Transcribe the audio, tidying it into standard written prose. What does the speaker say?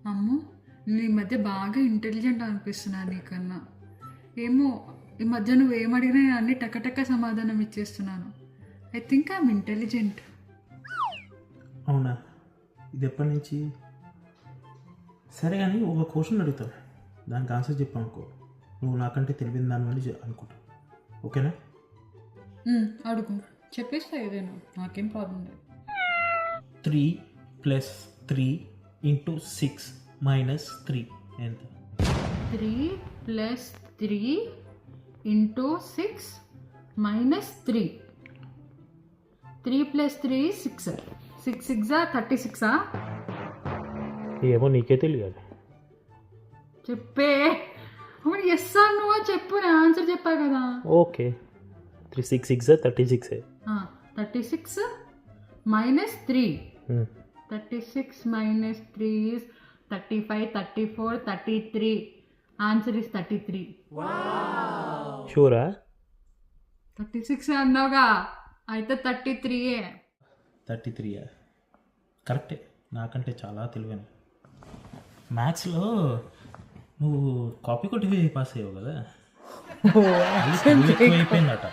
అమ్మో, నేను ఈ మధ్య బాగా ఇంటెలిజెంట్ అనిపిస్తున్నా నీకన్నా. ఏమో, ఈ మధ్య నువ్వు ఏమడిగినా నేను అన్ని టకటక సమాధానం ఇచ్చేస్తున్నాను. I think I'm intelligent. అవునా? ఇది ఎప్పటి నుంచి? సరే కానీ ఒక క్వశ్చన్ అడుగుతాను, దానికి ఆన్సర్ చెప్పనుకో, నువ్వు నాకంటే తెలివిన దాని అనుకుంటా. ఓకేనా? అడుగు, చెప్పేస్తా ఏదైనా, నాకేం ప్రాబ్లం లేదు. 3 + 3 × 6 - 3 ఎంత? 3 + 3 × 6 - 3. 3 + 3 is 6. 6 6 36. ఏమో నీకే తెలియాలి. చెప్పే. అవును, ఎస్ ఆర్ నో చెప్పు, నేను ఆన్సర్ చెప్పా కదా. ఓకే, 3 6 6 36. 36 - 3. 36 - 3 is 35, 34, 33. Answer is 33. షూరా? 36 అన్నావుగా, అయితే 33. 33 కరెక్టే, నాకంటే చాలా తెలివైన. మ్యాథ్స్లో నువ్వు కాపీ కొట్టి పాస్ అయ్యావు కదా, అయిపోయిందట.